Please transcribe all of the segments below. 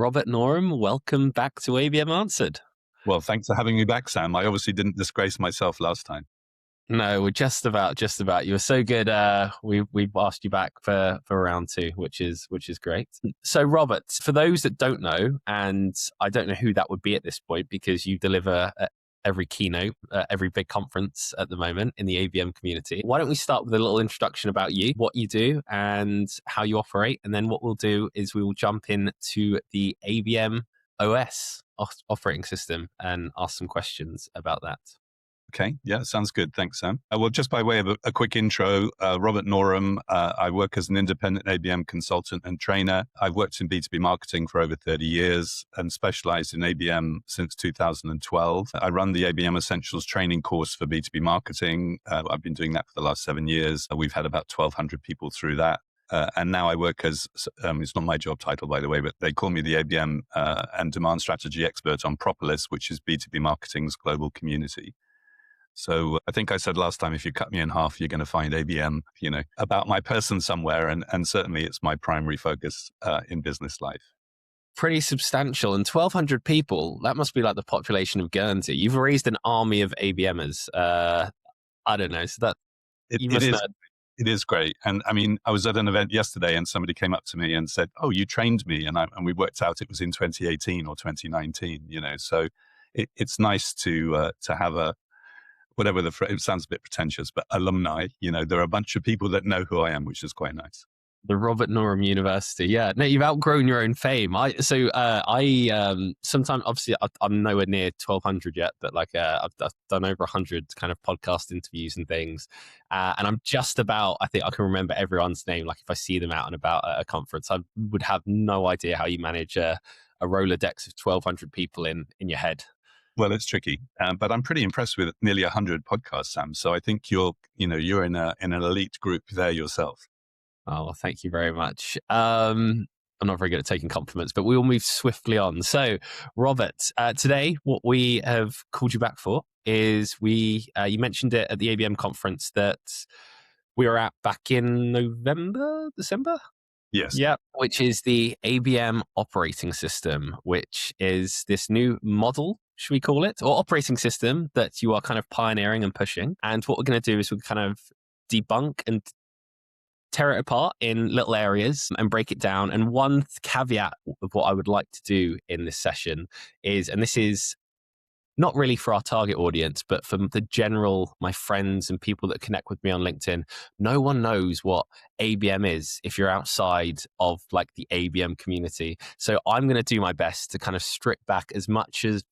Robert Norum, welcome back to ABM Answered. Well, thanks for having me back, Sam. I obviously didn't disgrace myself last time. No, we're just about. You were so good. We've asked you back for round two, which is great. So, Robert, for those that don't know, and I don't know who that would be at this point because you deliver every keynote, every big conference at the moment in the ABM community. Why don't we start with a little introduction about you, what you do, and how you operate, and then what we'll do is we will jump into the ABM OS operating system and ask some questions about that. Okay, yeah, sounds good. Thanks, Sam. Well, just by way of a quick intro, Robert Norum, I work as an independent ABM consultant and trainer. I've worked in B2B marketing for over 30 years and specialized in ABM since 2012. I run the ABM Essentials training course for B2B marketing. I've been doing that for the last 7 years. We've had about 1,200 people through that. And now I work as, it's not my job title, by the way, but they call me the ABM and demand strategy expert on Propolis, which is B2B marketing's global community. So I think I said last time, if you cut me in half, you're going to find ABM, about my person somewhere. And certainly it's my primary focus in business life. Pretty substantial. And 1,200 people, that must be like the population of Guernsey. You've raised an army of ABMers. I don't know. So that It is great. And I mean, I was at an event yesterday and somebody came up to me and said, "Oh, you trained me." And we worked out it was in 2018 or 2019, so it's nice to have a, whatever it sounds a bit pretentious, but alumni, there are a bunch of people that know who I am, which is quite nice. The Robert Norum University. Yeah. No, you've outgrown your own fame. I sometimes, obviously, I'm nowhere near 1,200 yet, but I've done over 100 kind of podcast interviews and things. And I'm just about, I think I can remember everyone's name. Like if I see them out and about at a conference, I would have no idea how you manage a Rolodex of 1,200 people in your head. Well, it's tricky, but I'm pretty impressed with nearly 100 podcasts, Sam. So I think you're in an elite group there yourself. Oh, well, thank you very much. I'm not very good at taking compliments, but we will move swiftly on. So, Robert, today, what we have called you back for is you mentioned it at the ABM conference that we were at back in December? Yes. Yeah, which is the ABM Operating System, which is this new model, should we call it, or operating system that you are kind of pioneering and pushing. And what we're going to do is we're kind of debunk and tear it apart in little areas and break it down. And one caveat of what I would like to do in this session is, and this is not really for our target audience, but for the general, my friends and people that connect with me on LinkedIn, no one knows what ABM is if you're outside of like the ABM community. So I'm going to do my best to kind of strip back as much as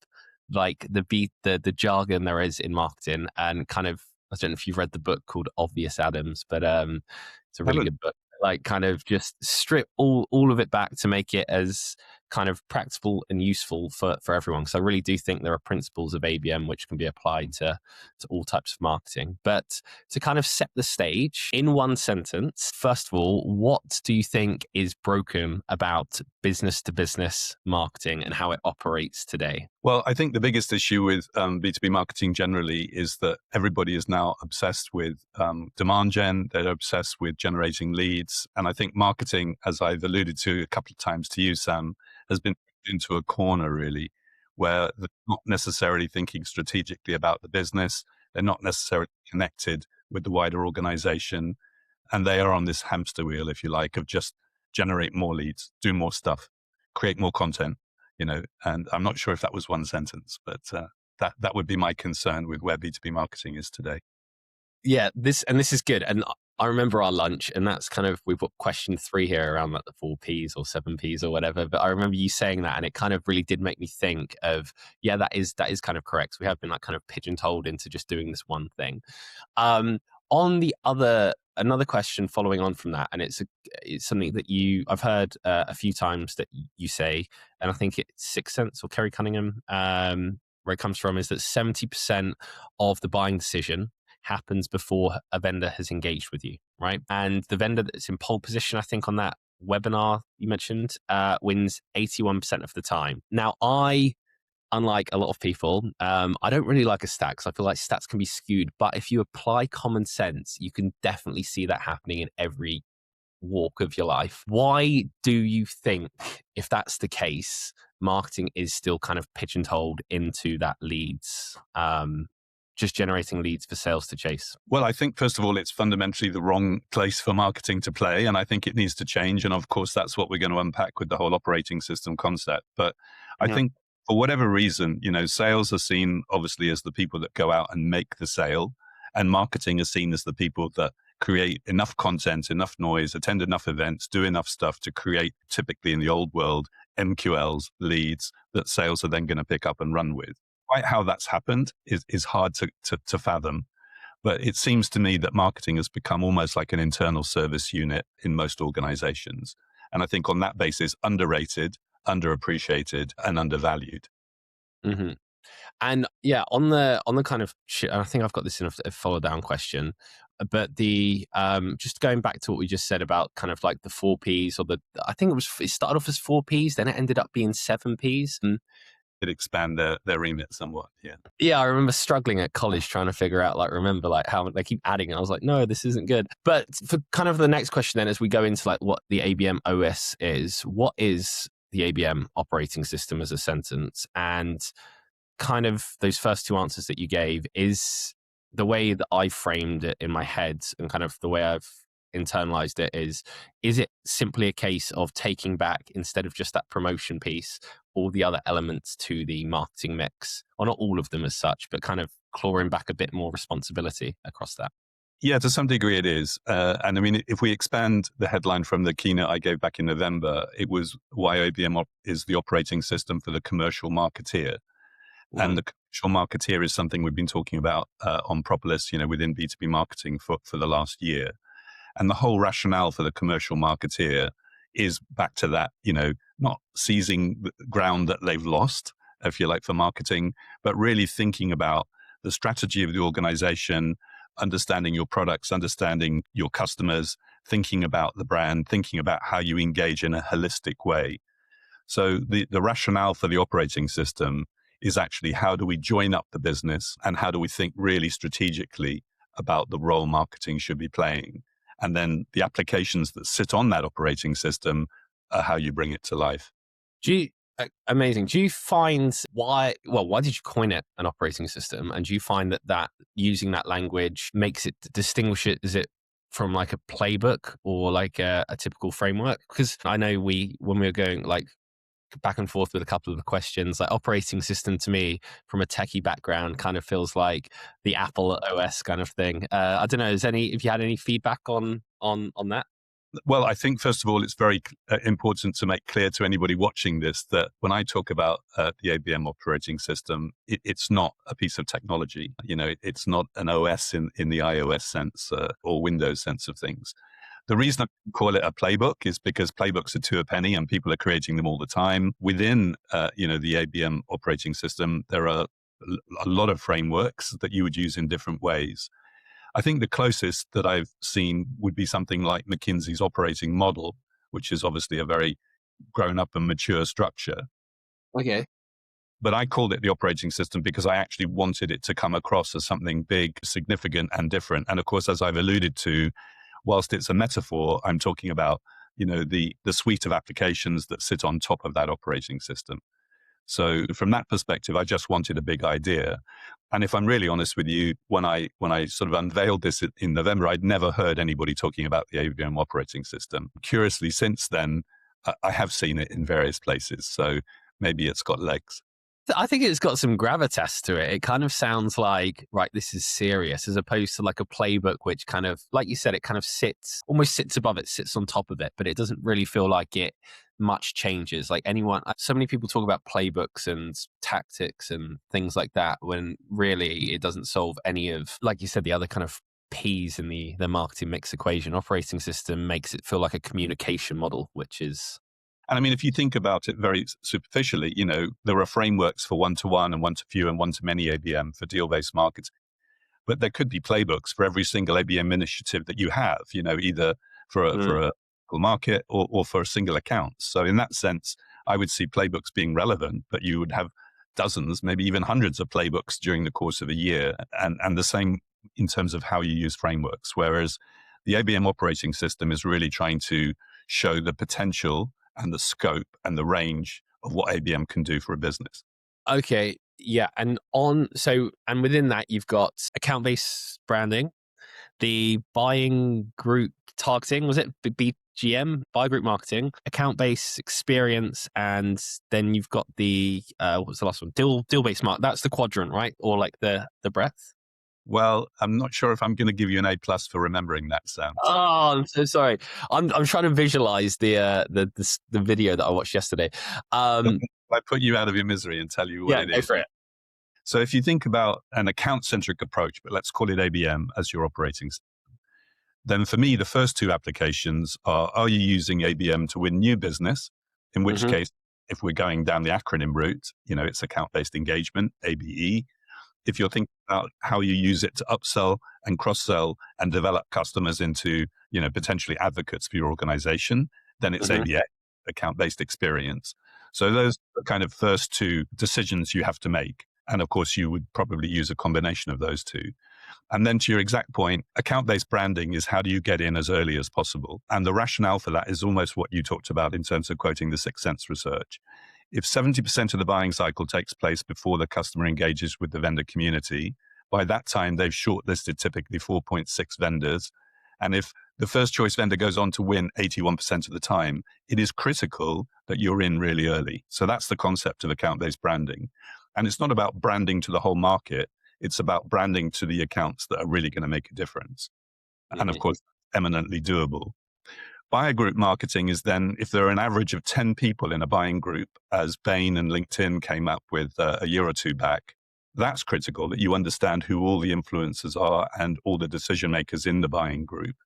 like the jargon there is in marketing, and kind of, I don't know if you've read the book called Obvious Adams, but it's a really good book. Like kind of just strip all of it back to make it as kind of practical and useful for everyone. So I really do think there are principles of ABM which can be applied to all types of marketing. But to kind of set the stage in one sentence, first of all, what do you think is broken about business to business marketing and how it operates today? Well, I think the biggest issue with B2B marketing generally is that everybody is now obsessed with demand gen. They're obsessed with generating leads. And I think marketing, as I've alluded to a couple of times to you, Sam, has been put into a corner really, where they're not necessarily thinking strategically about the business. They're not necessarily connected with the wider organization. And they are on this hamster wheel, if you like, of just generate more leads, do more stuff, create more content. And I'm not sure if that was one sentence, but that would be my concern with where B2B marketing is today. Yeah, this is good. And I remember our lunch, and that's kind of, we've got question 3 here around like the 4 Ps or 7 Ps or whatever. But I remember you saying that, and it kind of really did make me think of, yeah, that is kind of correct. We have been like kind of pigeonholed into just doing this one thing. On the another question following on from that, and it's something that I've heard a few times that you say, and I think it's Sixth Sense or Kerry Cunningham, where it comes from, is that 70% of the buying decision happens before a vendor has engaged with you, right? And the vendor that's in pole position, I think on that webinar you mentioned, wins 81% of the time. Now, unlike a lot of people, I don't really like a stat because I feel like stats can be skewed. But if you apply common sense, you can definitely see that happening in every walk of your life. Why do you think, if that's the case, marketing is still kind of pigeonholed into that leads, just generating leads for sales to chase? Well, I think, first of all, it's fundamentally the wrong place for marketing to play. And I think it needs to change. And of course, that's what we're going to unpack with the whole operating system concept. But I Yeah. think for whatever reason, sales are seen obviously as the people that go out and make the sale. And marketing is seen as the people that create enough content, enough noise, attend enough events, do enough stuff to create, typically in the old world, MQLs, leads that sales are then going to pick up and run with. Quite how that's happened is hard to fathom. But it seems to me that marketing has become almost like an internal service unit in most organizations. And I think on that basis, underrated, underappreciated, and undervalued. hmm And yeah, on the kind of I think I've got this in a follow down question, but the just going back to what we just said about kind of like the 4 Ps, or I think it started off as 4 Ps, then it ended up being 7 Ps. And It expand their remit somewhat. Yeah. yeah, I remember struggling at college trying to figure out, like, remember like how they keep adding. And I was like, no, this isn't good. But for kind of the next question, then, as we go into like what the ABM OS is, what is the ABM operating system as a sentence? And kind of those first two answers that you gave, is the way that I framed it in my head and kind of the way I've internalized it is it simply a case of taking back, instead of just that promotion piece, all the other elements to the marketing mix, or not all of them as such, but kind of clawing back a bit more responsibility across that? Yeah, to some degree it is. And I mean, if we expand the headline from the keynote I gave back in November, it was why is the operating system for the commercial marketeer. And the commercial marketeer is something we've been talking about on Propolis, within B2B marketing for the last year. And the whole rationale for the commercial marketeer is back to that, not seizing the ground that they've lost, if you like, for marketing, but really thinking about the strategy of the organization, understanding your products, understanding your customers, thinking about the brand, thinking about how you engage in a holistic way. So the rationale for the operating system is actually, how do we join up the business and how do we think really strategically about the role marketing should be playing? And then the applications that sit on that operating system are how you bring it to life. Amazing. Do you find why did you coin it an operating system? And do you find that using that language makes it, distinguish it, is it from like a playbook or like a typical framework? Because I know when we were going like back and forth with a couple of the questions, like operating system to me from a techie background kind of feels like the Apple OS kind of thing. I don't know, if you had any feedback on that? Well, I think, first of all, it's very important to make clear to anybody watching this that when I talk about the ABM operating system, it's not a piece of technology. It's not an OS in the iOS sense or Windows sense of things. The reason I call it a playbook is because playbooks are two a penny and people are creating them all the time. Within, the ABM operating system, there are a lot of frameworks that you would use in different ways. I think the closest that I've seen would be something like McKinsey's operating model, which is obviously a very grown up and mature structure. Okay. But I called it the operating system because I actually wanted it to come across as something big, significant, and different. And of course, as I've alluded to, whilst it's a metaphor, I'm talking about, the suite of applications that sit on top of that operating system. So from that perspective, I just wanted a big idea. And if I'm really honest with you, when I sort of unveiled this in November, I'd never heard anybody talking about the ABM operating system. Curiously, since then, I have seen it in various places. So maybe it's got legs. I think it's got some gravitas to it. It kind of sounds like, right, this is serious, as opposed to like a playbook, which kind of, like you said, it kind of almost sits above it, sits on top of it, but it doesn't really feel like it much changes. Like so many people talk about playbooks and tactics and things like that, when really it doesn't solve any of, like you said, the other kind of P's in the marketing mix equation. Operating system makes it feel like a communication model, which is... And I mean, if you think about it very superficially, there are frameworks for one-to-one and one-to-few and one-to-many ABM for deal-based markets. But there could be playbooks for every single ABM initiative that you have, either for a local market or for a single account. So in that sense, I would see playbooks being relevant, but you would have dozens, maybe even hundreds of playbooks during the course of a year. And the same in terms of how you use frameworks. Whereas The ABM operating system is really trying to show the potential and the scope and the range of what ABM can do for a business. Okay. Yeah. And within that, you've got account based branding, the buying group targeting, was it BGM, buy group marketing, account based experience, and then you've got the what was the last one? Deal based mark. That's the quadrant, right? Or like the breadth. Well, I'm not sure if I'm going to give you an A plus for remembering that, Sam. Oh, I'm so sorry. I'm trying to visualize the video that I watched yesterday. I put you out of your misery and tell you what Yeah, it go is. for it. So if you think about an account-centric approach, but let's call it ABM as your operating system, then for me, the first two applications are you using ABM to win new business? In which Hmm. case, if we're going down the acronym route, it's account-based engagement, ABE. If you're thinking about how you use it to upsell and cross-sell and develop customers into, potentially advocates for your organization, then it's Hmm. ABA, account-based experience. So those are the kind of first two decisions you have to make. And of course, you would probably use a combination of those two. And then to your exact point, account-based branding is how do you get in as early as possible? And the rationale for that is almost what you talked about in terms of quoting the Sixth Sense research. If 70% of the buying cycle takes place before the customer engages with the vendor community, by that time they've shortlisted typically 4.6 vendors. And if the first choice vendor goes on to win 81% of the time, it is critical that you're in really early. So that's the concept of account-based branding. And it's not about branding to the whole market. It's about branding to the accounts that are really going to make a difference. And of Hmm. course, eminently doable. Buyer group marketing is then, if there are an average of 10 people in a buying group, as Bain and LinkedIn came up with a year or two back, that's critical that you understand who all the influencers are and all the decision makers in the buying group.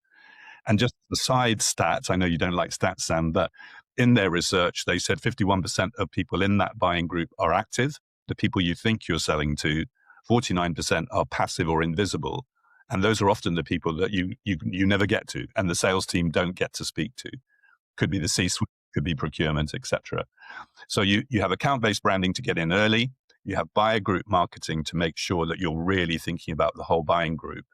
And just the side stats, I know you don't like stats, Sam, but in their research, they said 51% of people in that buying group are active. The people you think you're selling to, 49% are passive or invisible. And those are often the people that you never get to, and the sales team don't get to speak to. Could be the C-suite, could be procurement, etc. So you have account-based branding to get in early. You have buyer group marketing to make sure that you're really thinking about the whole buying group.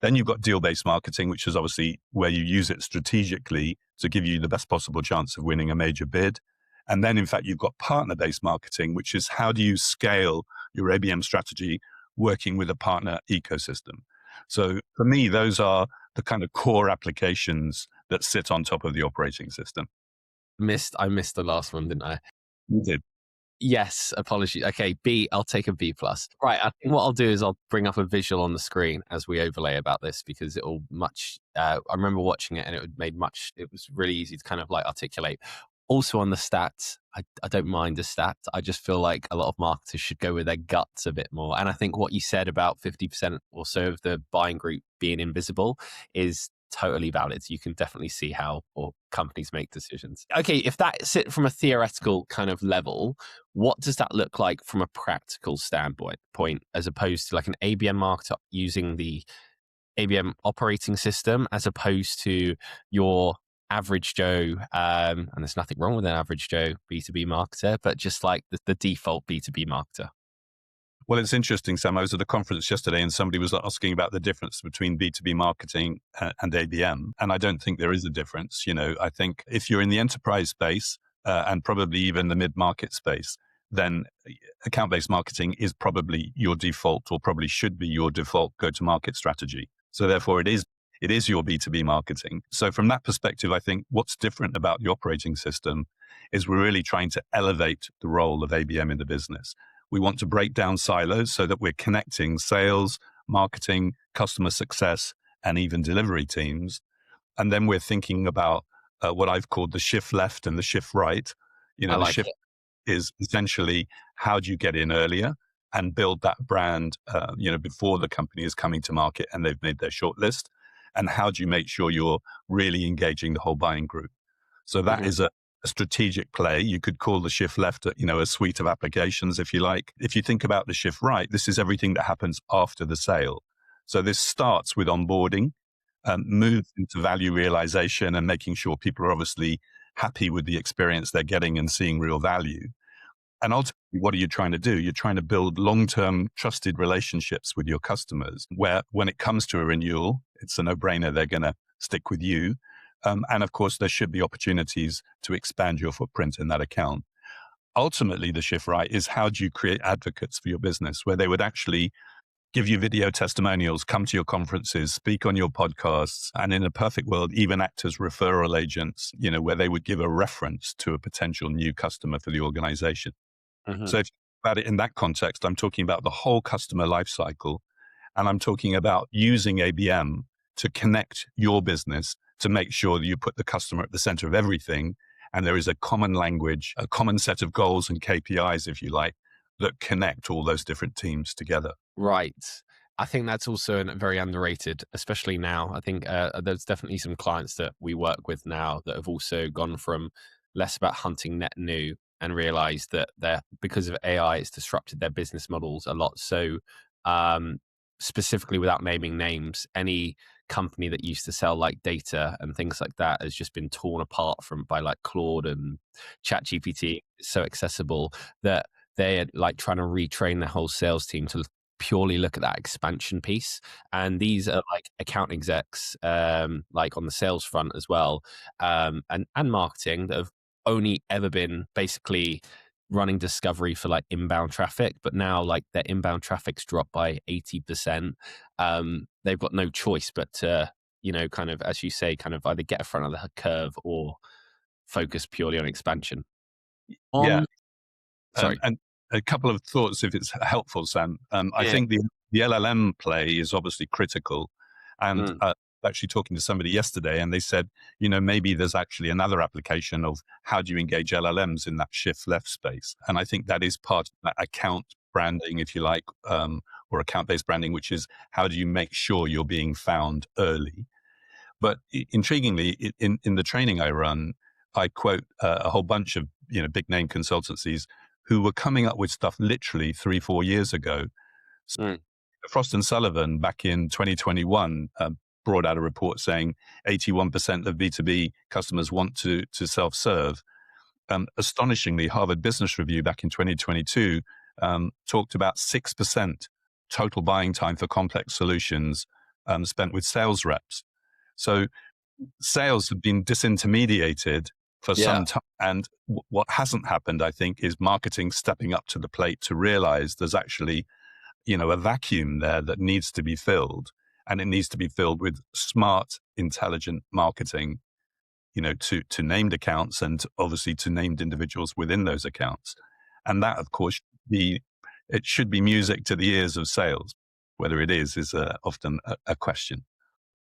Then you've got deal-based marketing, which is obviously where you use it strategically to give you the best possible chance of winning a major bid. And then, in fact, you've got partner-based marketing, which is how do you scale your ABM strategy working with a partner ecosystem. So for me, those are the kind of core applications that sit on top of the operating system. I missed the last one, didn't I? You did. Yes, apologies. Okay, B, I'll take a B plus. Right, I think what I'll do is I'll bring up a visual on the screen as we overlay about this because it'll much. I remember watching it and it was really easy to kind of like articulate. Also on the stats, I don't mind the stats. I just feel like a lot of marketers should go with their guts a bit more. And I think what you said about 50% or so of the buying group being invisible is totally valid. You can definitely see how or companies make decisions. Okay, if that's it from a theoretical kind of level, what does that look like from a practical standpoint as opposed to like an ABM marketer using the ABM operating system as opposed to your average Joe, and there's nothing wrong with an average Joe B2B marketer, but just like the default B2B marketer. Well, it's interesting, Sam. I was at a conference yesterday and somebody was asking about the difference between B2B marketing and ABM. And I don't think there is a difference. I think if you're in the enterprise space and probably even the mid-market space, then account-based marketing is probably your default or probably should be your default go-to-market strategy. So therefore, it is your B2B marketing. So from that perspective, I think what's different about the operating system is we're really trying to elevate the role of ABM in the business. We want to break down silos so that we're connecting sales, marketing, customer success, and even delivery teams. And then we're thinking about what I've called the shift left and the shift right. I The like shift it. is essentially how do you get in earlier and build that brand, before the company is coming to market and they've made their shortlist. And how do you make sure you're really engaging the whole buying group? So that Mhm. is a strategic play. You could call the shift left, a suite of applications, if you like. If you think about the shift right, this is everything that happens after the sale. So this starts with onboarding, moves into value realization and making sure people are obviously happy with the experience they're getting and seeing real value. And ultimately, what are you trying to do? You're trying to build long-term trusted relationships with your customers where when it comes to a renewal, it's a no-brainer. They're going to stick with you. And of course, there should be opportunities to expand your footprint in that account. Ultimately, the shift right is how do you create advocates for your business where they would actually give you video testimonials, come to your conferences, speak on your podcasts, and in a perfect world, even act as referral agents, where they would give a reference to a potential new customer for the organization. Mhm. So if you think about it in that context, I'm talking about the whole customer lifecycle, and I'm talking about using ABM to connect your business to make sure that you put the customer at the center of everything. And there is a common language, a common set of goals and KPIs, if you like, that connect all those different teams together. Right. I think that's also very underrated, especially now. I think there's definitely some clients that we work with now that have also gone from less about hunting net new and realized that because of AI, it's disrupted their business models a lot. So, um, specifically without naming names, any company that used to sell like data and things like that has just been torn apart by like Claude and ChatGPT. It's so accessible that they're like trying to retrain their whole sales team to purely look at that expansion piece. And these are like account execs, like on the sales front as well, and marketing that have only ever been basically running discovery for like inbound traffic, but now like their inbound traffic's dropped by 80%. They've got no choice but to, kind of, as you say, kind of either get in front of the curve or focus purely on expansion. Yeah. On, sorry. And a couple of thoughts, if it's helpful, Sam. I Yeah. think the LLM play is obviously critical. And Mm, actually talking to somebody yesterday, and they said, maybe there's actually another application of how do you engage LLMs in that shift left space. And I think that is part of that account branding, if you like, or account-based branding, which is how do you make sure you're being found early. But intriguingly, in the training I run, I quote a whole bunch of big name consultancies who were coming up with stuff literally 3-4 years ago. mm, Frost and Sullivan back in 2021 brought out a report saying 81% of B2B customers want to self-serve. Astonishingly, Harvard Business Review back in 2022 talked about 6% total buying time for complex solutions spent with sales reps. So sales have been disintermediated for yeah. some time. And what hasn't happened, I think, is marketing stepping up to the plate to realize there's actually, a vacuum there that needs to be filled. And it needs to be filled with smart, intelligent marketing, to named accounts and obviously to named individuals within those accounts. And that, of course, it should be music to the ears of sales. Whether it is often a question.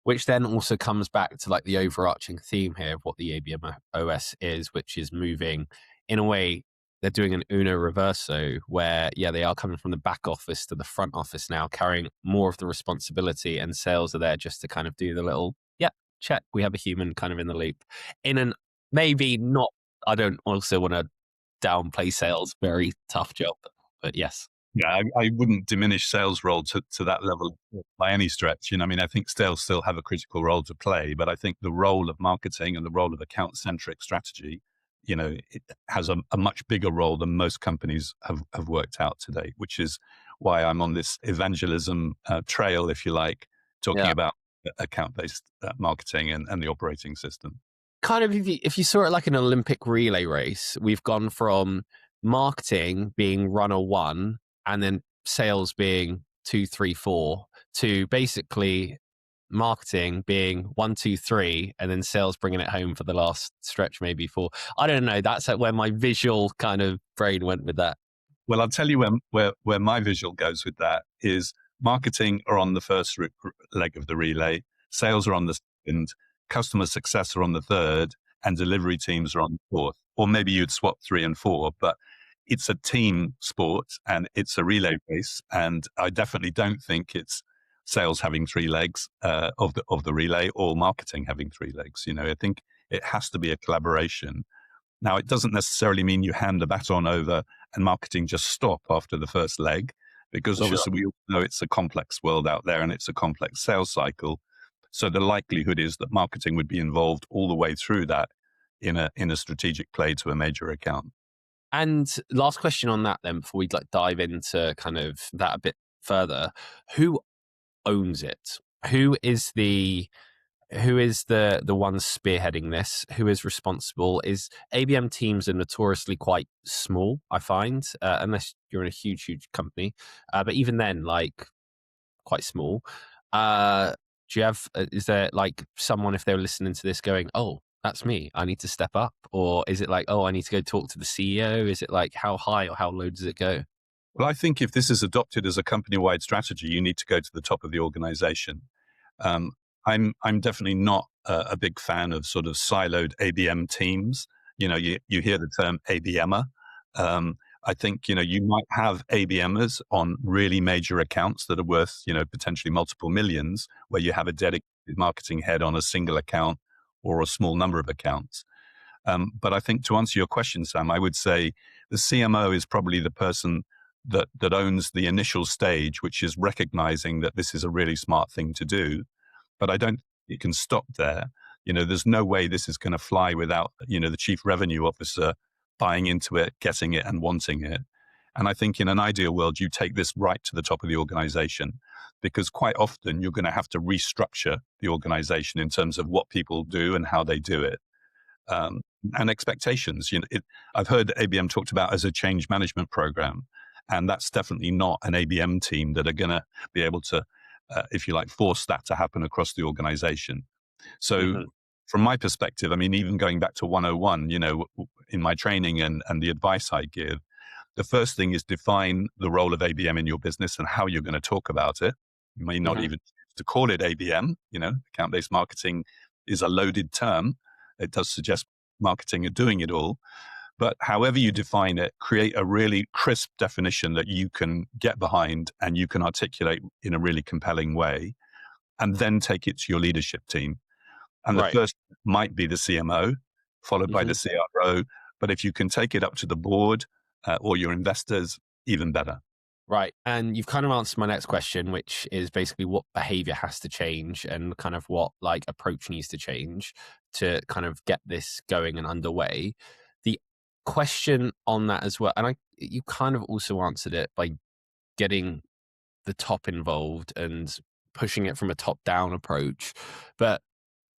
Which then also comes back to like the overarching theme here of what the ABM OS is, which is moving in a way. They're doing an uno reverso where, yeah, they are coming from the back office to the front office now, carrying more of the responsibility, and sales are there just to kind of do the little, yeah, check. We have a human kind of in the loop. In an maybe not, I don't also want to downplay sales, very tough job, but yes. Yeah, I wouldn't diminish sales role to that level by any stretch. I think sales still have a critical role to play, but I think the role of marketing and the role of account-centric strategy, it has a much bigger role than most companies have worked out today, which is why I'm on this evangelism trail, if you like, talking Yeah. about account-based marketing and the operating system. Kind of, if you saw it like an Olympic relay race, we've gone from marketing being runner one and then sales being 2, 3, 4 to basically marketing being 1, 2, 3, and then sales bringing it home for the last stretch, maybe 4. I don't know. That's like where my visual kind of brain went with that. Well, I'll tell you where my visual goes with that is marketing are on the first leg of the relay, sales are on the second, customer success are on the third, and delivery teams are on the fourth. Or maybe you'd swap 3 and 4, but it's a team sport and it's a relay race. And I definitely don't think it's sales having 3 legs of the relay or marketing having 3 legs. I think it has to be a collaboration. Now, it doesn't necessarily mean you hand the baton over and marketing just stop after the first leg, because Sure. obviously we all know it's a complex world out there and it's a complex sales cycle. So the likelihood is that marketing would be involved all the way through that in a strategic play to a major account. And last question on that then, before we like dive into kind of that a bit further, who owns it? Who is the who is the one spearheading this? Who is responsible? Is ABM teams are notoriously quite small, I find, unless you're in a huge company. But even then, like quite small. Do you have? Is there like someone if they were listening to this going, "Oh, that's me. I need to step up," or is it like, "Oh, I need to go talk to the CEO"? Is it like how high or how low does it go? Well, I think if this is adopted as a company-wide strategy, you need to go to the top of the organization. Um, I'm definitely not a big fan of sort of siloed ABM teams. You hear the term ABMer. I think you might have ABMers on really major accounts that are worth potentially multiple millions, where you have a dedicated marketing head on a single account or a small number of accounts. But I think to answer your question, Sam, I would say the CMO is probably the person that owns the initial stage, which is recognizing that this is a really smart thing to do. But I don't think it can stop there. There's no way this is going to fly without the chief revenue officer buying into it, getting it, and wanting it. And I think in an ideal world, you take this right to the top of the organization, because quite often you're going to have to restructure the organization in terms of what people do and how they do it. Um, and expectations. I've heard ABM talked about as a change management program, and that's definitely not an ABM team that are going to be able to, if you like, force that to happen across the organization. So, Hmm. from my perspective, I mean, even going back to 101, in my training and the advice I give, the first thing is define the role of ABM in your business and how you're going to talk about it. You may not Hmm. even choose to call it ABM. Account-based marketing is a loaded term. It does suggest marketing are doing it all. But however you define it, create a really crisp definition that you can get behind and you can articulate in a really compelling way, and then take it to your leadership team. And the Right. first might be the CMO, followed by Hmm. the CRO. But if you can take it up to the board or your investors, even better. Right. And you've kind of answered my next question, which is basically what behavior has to change and kind of what like approach needs to change to kind of get this going and underway. The question on that as well, and you kind of also answered it by getting the top involved and pushing it from a top down approach. But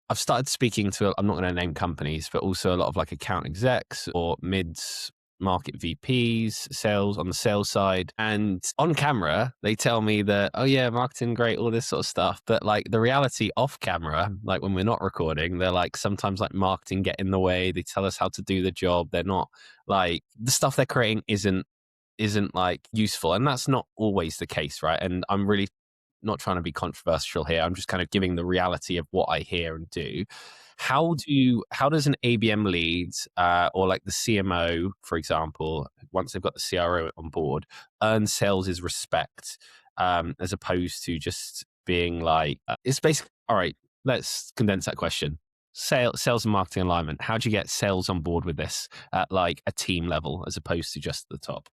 I've started speaking to, I'm not going to name companies, but also a lot of like account execs or mids, market VPs, sales on the sales side. And on camera, they tell me that, oh yeah, marketing great, all this sort of stuff. But like the reality off camera, like when we're not recording, they're like sometimes like marketing get in the way. They tell us how to do the job. They're not like the stuff they're creating isn't like useful. And that's not always the case, right? And I'm really not trying to be controversial here. I'm just kind of giving the reality of what I hear and do. How does an ABM lead or like the CMO, for example, once they've got the CRO on board, earn sales' respect as opposed to just being like it's basically all right. Let's condense that question. Sales and marketing alignment. How do you get sales on board with this at like a team level as opposed to just the top?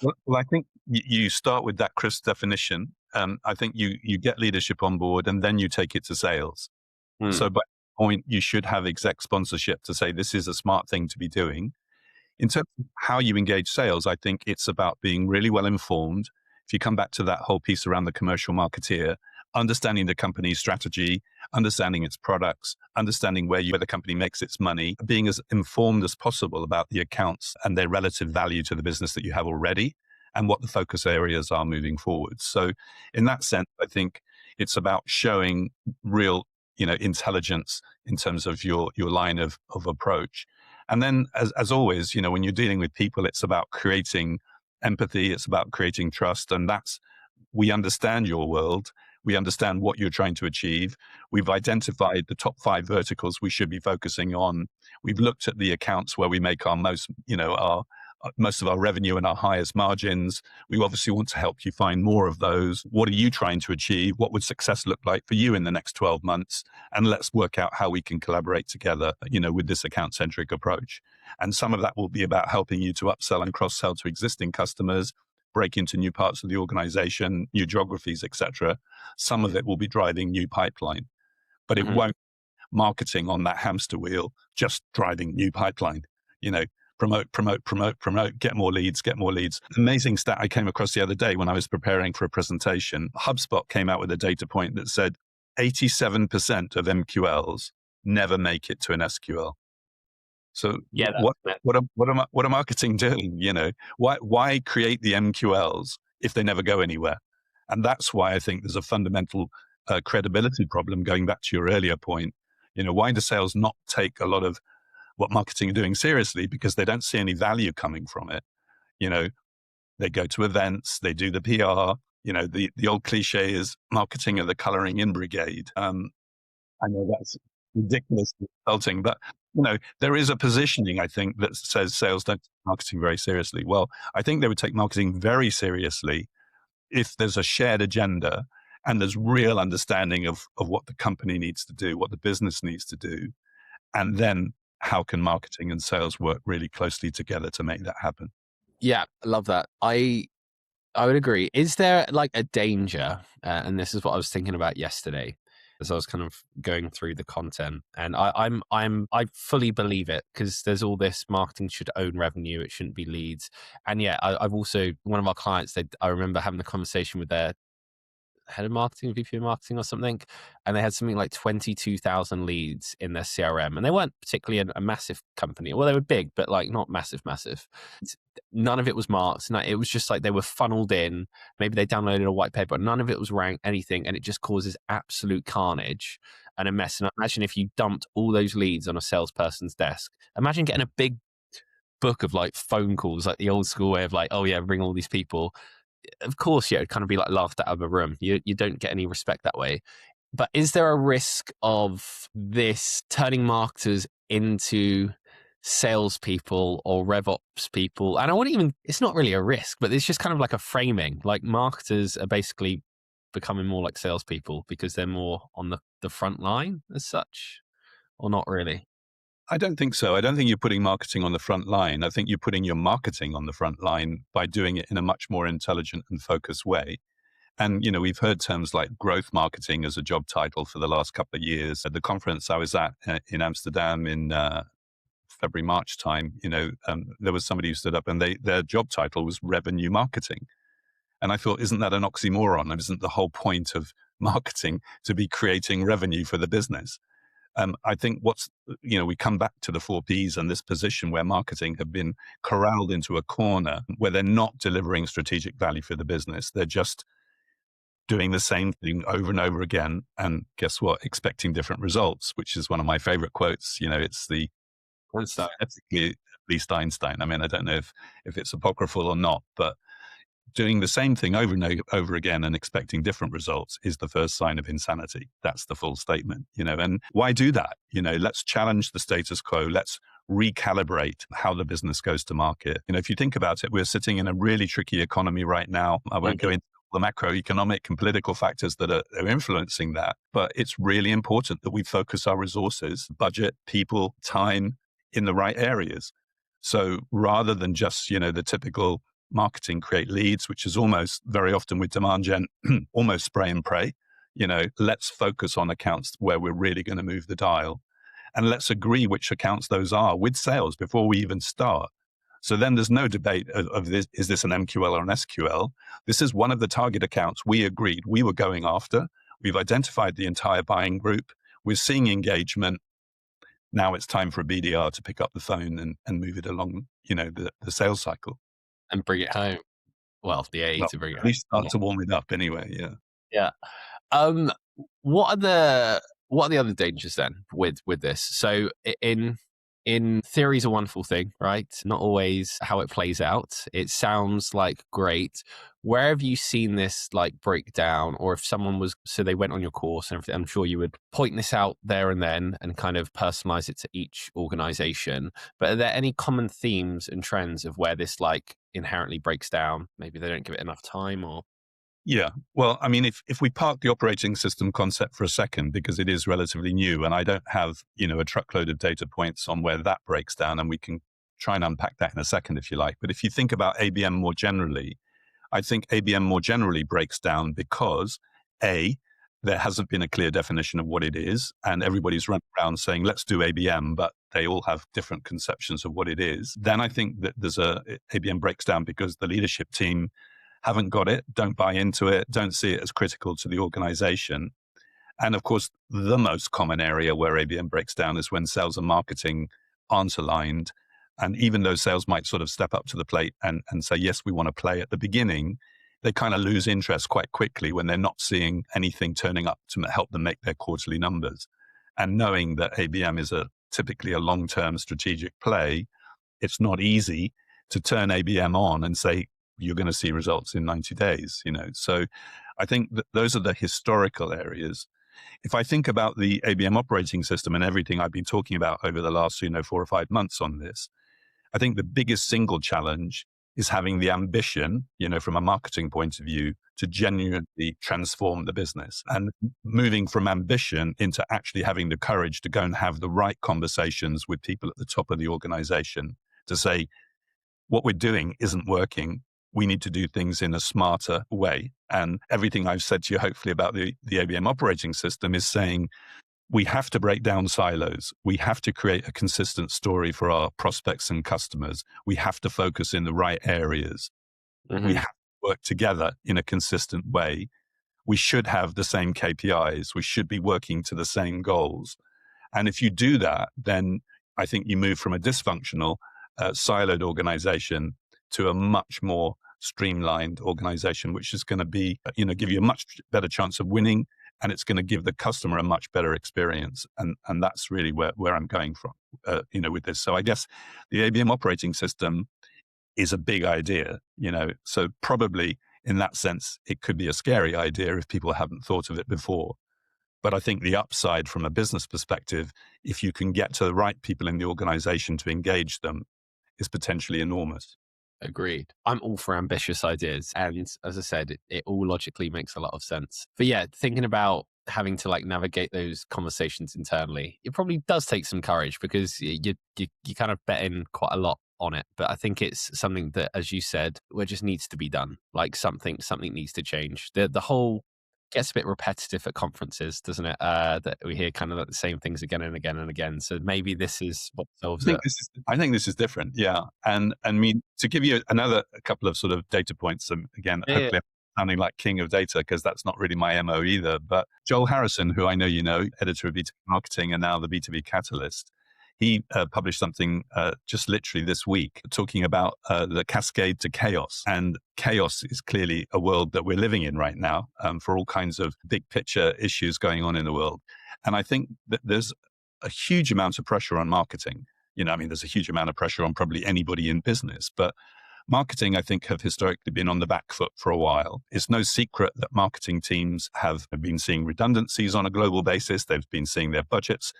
Well, I think you start with that crisp definition. I think you get leadership on board and then you take it to sales. Hmm. So by that point, you should have exec sponsorship to say this is a smart thing to be doing. In terms of how you engage sales, I think it's about being really well informed. If you come back to that whole piece around the commercial marketeer, understanding the company's strategy, understanding its products, understanding where the company makes its money, being as informed as possible about the accounts and their relative value to the business that you have already and what the focus areas are moving forward. So in that sense, I think it's about showing real intelligence in terms of your line of approach. And then, as always, when you're dealing with people, it's about creating empathy. It's about creating trust. And we understand your world. We understand what you're trying to achieve. We've identified the top 5 verticals we should be focusing on. We've looked at the accounts where we make our most of our revenue and our highest margins. We obviously want to help you find more of those. What are you trying to achieve? What would success look like for you in the next 12 months? And let's work out how we can collaborate together, with this account-centric approach. And some of that will be about helping you to upsell and cross-sell to existing customers, break into new parts of the organization, new geographies, etc. Some of it will be driving new pipeline, but it Mhm. won't marketing on that hamster wheel, just driving new pipeline, you know, promote, get more leads, get more leads. Amazing stat I came across the other day when I was preparing for a presentation. HubSpot came out with a data point that said 87% of MQLs never make it to an SQL. So Yeah, what are marketing doing? Why create the MQLs if they never go anywhere? And that's why I think there's a fundamental credibility problem. Going back to your earlier point, why do sales not take a lot of what marketing are doing seriously? Because they don't see any value coming from it. They go to events, they do the PR. The old cliche is marketing are the coloring in brigade. I know that's ridiculously insulting, but there is a positioning, I think, that says sales don't take marketing very seriously. Well, I think they would take marketing very seriously if there's a shared agenda and there's real understanding of what the company needs to do, what the business needs to do, and then how can marketing and sales work really closely together to make that happen. yeah, I love that. I would agree. Is there like a danger? And this is what I was thinking about yesterday as I was kind of going through the content. And I fully believe it, because there's all this marketing should own revenue, it shouldn't be leads. And yeah, I've also, one of our clients, I remember having a conversation with their head of marketing, VP of marketing or something, and they had something like 22,000 leads in their CRM, and they weren't particularly a massive company. Well, they were big, but like not massive. None of it was marked. It was just like they were funneled in. Maybe they downloaded a white paper, but none of it was ranked anything, and it just causes absolute carnage and a mess. And imagine if you dumped all those leads on a salesperson's desk. Imagine getting a big book of like phone calls, like the old school way of like, oh yeah, ring all these people. Of course, yeah, it'd kind of be like laughed out of a room. You don't get any respect that way. But is there a risk of this turning marketers into salespeople or RevOps people? And I wouldn't even, it's not really a risk, but it's just kind of like a framing. Like marketers are basically becoming more like salespeople because they're more on the front line as such, or not really? I don't think so. I don't think you're putting marketing on the front line. I think you're putting your marketing on the front line by doing it in a much more intelligent and focused way. And, we've heard terms like growth marketing as a job title for the last couple of years. At the conference I was at in Amsterdam in February, March time, there was somebody who stood up and their job title was revenue marketing. And I thought, isn't that an oxymoron? Isn't the whole point of marketing to be creating revenue for the business? I think we come back to the 4Ps and this position where marketing have been corralled into a corner where they're not delivering strategic value for the business. They're just doing the same thing over and over again. And guess what? Expecting different results, which is one of my favorite quotes. It's ethically, at least Einstein. I don't know if it's apocryphal or not, but doing the same thing over and over again and expecting different results is the first sign of insanity. That's the full statement, and why do that? Let's challenge the status quo. Let's recalibrate how the business goes to market. If you think about it, we're sitting in a really tricky economy right now. I won't go into the macroeconomic and political factors that are influencing that, but it's really important that we focus our resources, budget, people, time in the right areas. So rather than just, the typical marketing create leads, which is almost very often with demand gen, almost spray and pray. Let's focus on accounts where we're really going to move the dial. And let's agree which accounts those are with sales before we even start. So then there's no debate of this, is this an MQL or an SQL? This is one of the target accounts we agreed we were going after. We've identified the entire buying group. We're seeing engagement. Now it's time for a BDR to pick up the phone and move it along, the sales cycle. And bring it home. Well, the AE to bring it at home. least start to warm it up anyway. Yeah. Yeah. What are the other dangers then with this? So in theory is a wonderful thing, right? Not always how it plays out. It sounds like great. Where have you seen this like break down? Or if someone so they went on your course and everything, I'm sure you would point this out there and then and kind of personalize it to each organization. But are there any common themes and trends of where this like inherently breaks down? Maybe they don't give it enough time or... Yeah. Well, if we park the operating system concept for a second, because it is relatively new and I don't have, a truckload of data points on where that breaks down, and we can try and unpack that in a second if you like. But if you think about ABM more generally, I think ABM more generally breaks down because there hasn't been a clear definition of what it is, and everybody's running around saying, let's do ABM, but they all have different conceptions of what it is. Then I think that ABM breaks down because the leadership team haven't got it, don't buy into it, don't see it as critical to the organization. And of course, the most common area where ABM breaks down is when sales and marketing aren't aligned. And even though sales might sort of step up to the plate and say, yes, we want to play at the beginning, they kind of lose interest quite quickly when they're not seeing anything turning up to help them make their quarterly numbers. And knowing that ABM is typically a long-term strategic play, it's not easy to turn ABM on and say, you're going to see results in 90 days, So I think that those are the historical areas. If I think about the ABM operating system and everything I've been talking about over the last, 4 or 5 months on this, I think the biggest single challenge is having the ambition, from a marketing point of view, to genuinely transform the business and moving from ambition into actually having the courage to go and have the right conversations with people at the top of the organization to say, what we're doing isn't working. We need to do things in a smarter way. And everything I've said to you, hopefully, about the ABM operating system is saying, we have to break down silos. We have to create a consistent story for our prospects and customers. We have to focus in the right areas. Mm-hmm. We have to work together in a consistent way. We should have the same KPIs. We should be working to the same goals. And if you do that, then I think you move from a dysfunctional, siloed organization to a much more streamlined organization, which is going to be, give you a much better chance of winning. And it's going to give the customer a much better experience. And that's really where I'm going from, with this. So I guess the ABM operating system is a big idea, so probably in that sense, it could be a scary idea if people haven't thought of it before. But I think the upside from a business perspective, if you can get to the right people in the organization to engage them, is potentially enormous. Agreed. I'm all for ambitious ideas. And as I said, it all logically makes a lot of sense. But yeah, thinking about having to navigate those conversations internally, it probably does take some courage because you kind of bet in quite a lot on it. But I think it's something that, as you said, where just needs to be done. Something needs to change. The whole gets a bit repetitive at conferences, doesn't it? That we hear kind of the same things again and again and again. So maybe this is what solves it. I think this is different, yeah. And I mean, to give you a couple of sort of data points, again, hopefully I'm sounding like king of data because that's not really my MO either. But Joel Harrison, who I know you know, editor of B2B Marketing and now the B2B Catalyst, he published something just literally this week talking about the cascade to chaos. And chaos is clearly a world that we're living in right now for all kinds of big picture issues going on in the world. And I think that there's a huge amount of pressure on marketing. There's a huge amount of pressure on probably anybody in business, but marketing, I think, have historically been on the back foot for a while. It's no secret that marketing teams have been seeing redundancies on a global basis. They've been seeing their budgets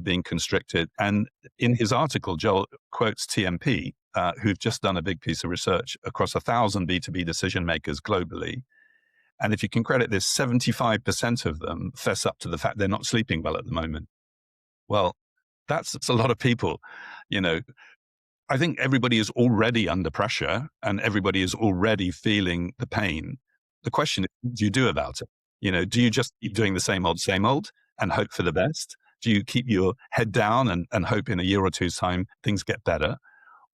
being constricted. And in his article, Joel quotes TMP, who've just done a big piece of research across 1,000 B2B decision makers globally. And if you can credit this, 75% of them fess up to the fact they're not sleeping well at the moment. Well, that's a lot of people. I think everybody is already under pressure and everybody is already feeling the pain. The question is, what do you do about it? Do you just keep doing the same old and hope for the best? Do you keep your head down and hope in a year or two's time things get better?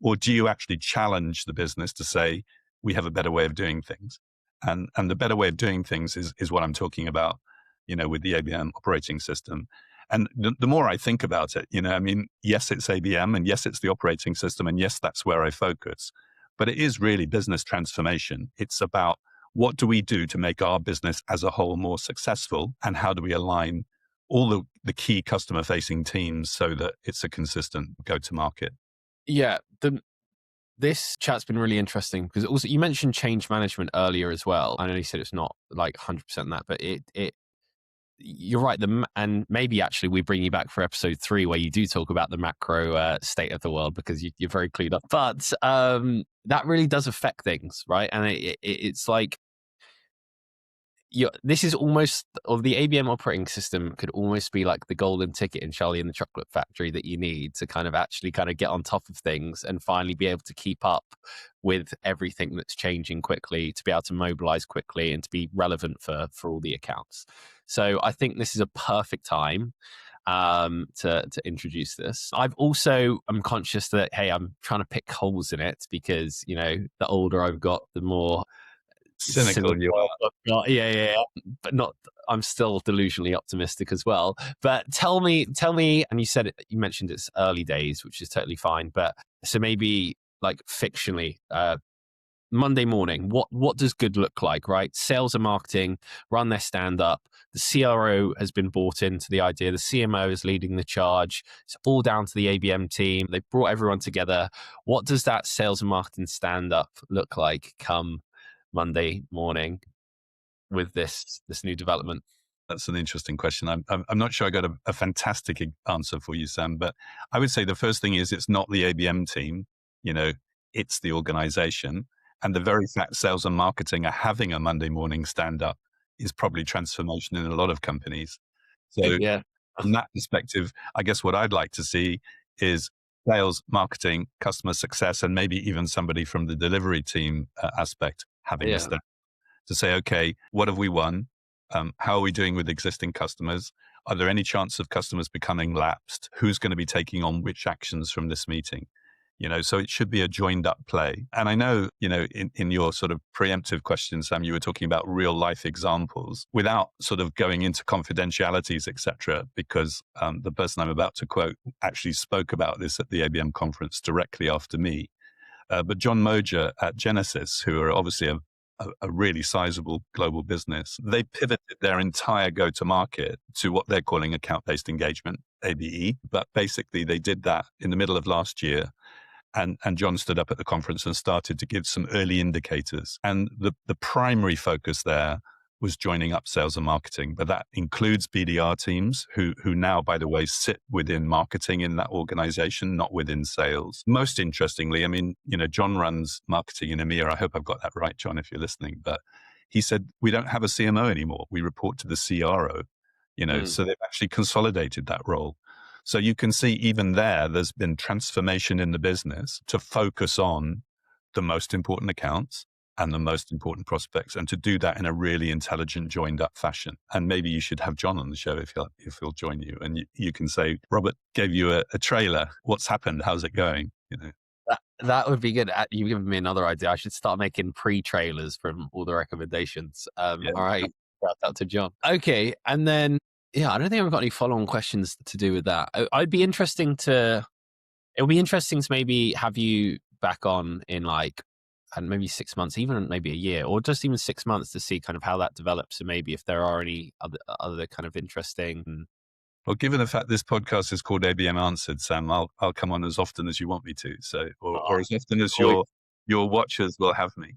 Or do you actually challenge the business to say, we have a better way of doing things? And the better way of doing things is what I'm talking about, with the ABM operating system. And the more I think about it, yes, it's ABM and yes, it's the operating system. And yes, that's where I focus. But it is really business transformation. It's about what do we do to make our business as a whole more successful? And how do we align all the key customer facing teams so that it's a consistent go-to-market? Yeah. This chat's been really interesting because also you mentioned change management earlier as well. I know you said it's not 100% that, but you're right. And maybe actually we bring you back for episode 3 where you do talk about the macro state of the world because you're very clued up. But that really does affect things, right? And it's this is almost, or the ABM operating system could almost be like the golden ticket in Charlie and the Chocolate Factory that you need to kind of get on top of things and finally be able to keep up with everything that's changing quickly, to be able to mobilize quickly and to be relevant for all the accounts. So I think this is a perfect time to introduce this. I'm conscious that, hey, I'm trying to pick holes in it because, the older I've got, the more Cynical you cynical, are. but not, yeah, but not. I'm still delusionally optimistic as well. But tell me, and you said it, you mentioned it's early days, which is totally fine. But so maybe like fictionally, Monday morning, what does good look like, right? Sales and marketing run their stand up. The CRO has been bought into the idea. The CMO is leading the charge. It's all down to the ABM team. They've brought everyone together. What does that sales and marketing stand up look like come Monday morning with this new development? That's an interesting question. I'm not sure I got a fantastic answer for you, Sam, but I would say the first thing is it's not the ABM team, you know, it's the organization. And the very fact sales and marketing are having a Monday morning stand up is probably transformation in a lot of companies. So Yeah, from that perspective, I guess what I'd like to see is sales, marketing, customer success, and maybe even somebody from the delivery team aspect having a yeah, stand to say, okay, what have we won? How are we doing with existing customers? Are there any chance of customers becoming lapsed? Who's going to be taking on which actions from this meeting? So it should be a joined up play. And I know, in your sort of preemptive question, Sam, you were talking about real life examples without sort of going into confidentialities, etc., because the person I'm about to quote actually spoke about this at the ABM conference directly after me. But John Moger at Genesis, who are obviously a really sizable global business, they pivoted their entire go-to-market to what they're calling account-based engagement, ABE. But basically, they did that in the middle of last year. And John stood up at the conference and started to give some early indicators. And the primary focus there was joining up sales and marketing, but that includes BDR teams who now, by the way, sit within marketing in that organization, not within sales. Most interestingly, I mean, John runs marketing in EMEA. I hope I've got that right, John, if you're listening. But he said, we don't have a CMO anymore. We report to the CRO, mm, so they've actually consolidated that role. So you can see even there's been transformation in the business to focus on the most important accounts and the most important prospects, and to do that in a really intelligent, joined up fashion. And maybe you should have John on the show if he'll join you, and you can say, Robert gave you a trailer. What's happened? How's it going? that would be good. You've given me another idea. I should start making pre-trailers from all the recommendations. Yeah. All right, shout out to John. Okay, and then yeah, I don't think I've got any follow-on questions to do with that. I'd be interesting to. It'll be interesting to maybe have you back on in like, and maybe 6 months, even maybe a year, or just even 6 months to see kind of how that develops, and maybe if there are any other kind of interesting. Well, given the fact this podcast is called ABM Answered, Sam, I'll come on as often as you want me to. So, or as often as your watchers will have me.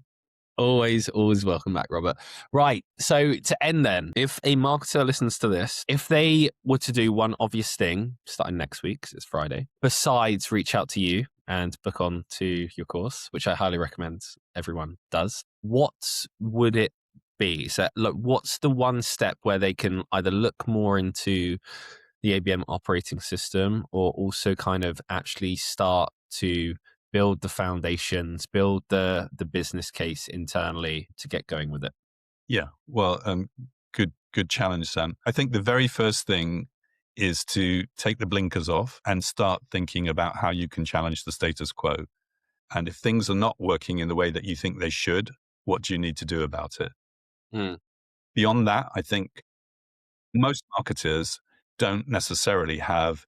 Always welcome back, Robert. Right. So to end then, if a marketer listens to this, if they were to do one obvious thing starting next week, 'cause it's Friday, besides reach out to you and book on to your course, which I highly recommend everyone does, what would it be? So look, what's the one step where they can either look more into the ABM operating system, or also kind of actually start to build the foundations, build the business case internally to get going with it? Yeah. Well, good challenge, Sam. I think the very first thing is to take the blinkers off and start thinking about how you can challenge the status quo. And if things are not working in the way that you think they should, what do you need to do about it? Mm, Beyond that, I think most marketers don't necessarily have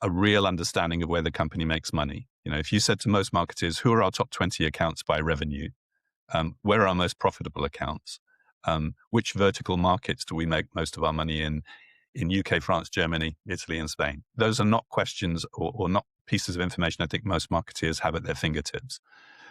a real understanding of where the company makes money. If you said to most marketers, who are our top 20 accounts by revenue? Where are our most profitable accounts? Which vertical markets do we make most of our money in UK, France, Germany, Italy, and Spain? Those are not questions or not pieces of information I think most marketeers have at their fingertips.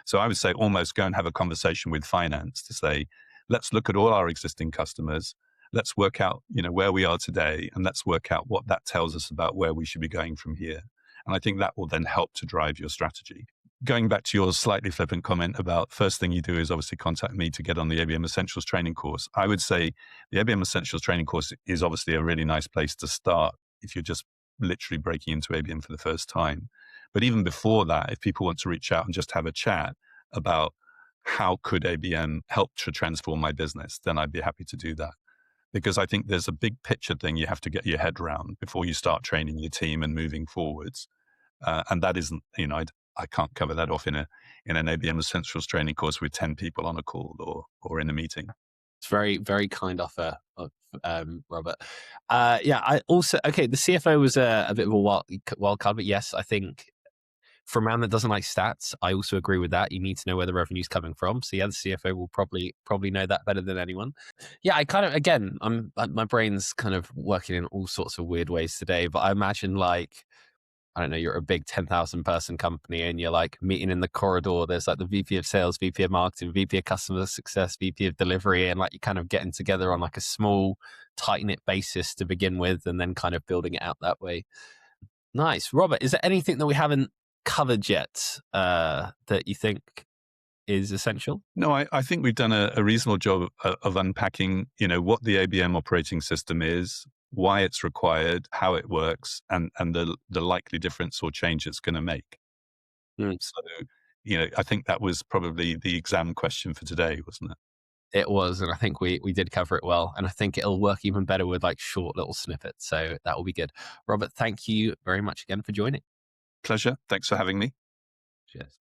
So I would say almost go and have a conversation with finance to say, let's look at all our existing customers. Let's work out, where we are today, and let's work out what that tells us about where we should be going from here. And I think that will then help to drive your strategy. Going back to your slightly flippant comment about first thing you do is obviously contact me to get on the ABM Essentials training course. I would say the ABM Essentials training course is obviously a really nice place to start if you're just literally breaking into ABM for the first time. But even before that, if people want to reach out and just have a chat about how could ABM help to transform my business, then I'd be happy to do that. Because I think there's a big picture thing you have to get your head around before you start training your team and moving forwards. And that isn't, I can't cover that off in an ABM Essentials training course with 10 people on a call or in a meeting. It's very, very kind offer of Robert. Yeah, I also, okay, the CFO was a bit of a wild card, but yes, I think for a man that doesn't like stats, I also agree with that. You need to know where the revenue's coming from. So yeah, the CFO will probably know that better than anyone. Yeah, I kind of, again, my brain's kind of working in all sorts of weird ways today, but I imagine like, I don't know, you're a big 10,000 person company and you're like meeting in the corridor. There's like the VP of sales, VP of marketing, VP of customer success, VP of delivery, and like you're kind of getting together on like a small, tight knit basis to begin with, and then kind of building it out that way. Nice. Robert, is there anything that we haven't covered yet that you think is essential? No, I think we've done a reasonable job of unpacking, what the ABM operating system is, why it's required, how it works, and the likely difference or change it's going to make. Mm. So, I think that was probably the exam question for today, wasn't it? It was, and I think we did cover it well. And I think it'll work even better with like short little snippets. So that will be good. Robert, thank you very much again for joining. Pleasure. Thanks for having me. Cheers.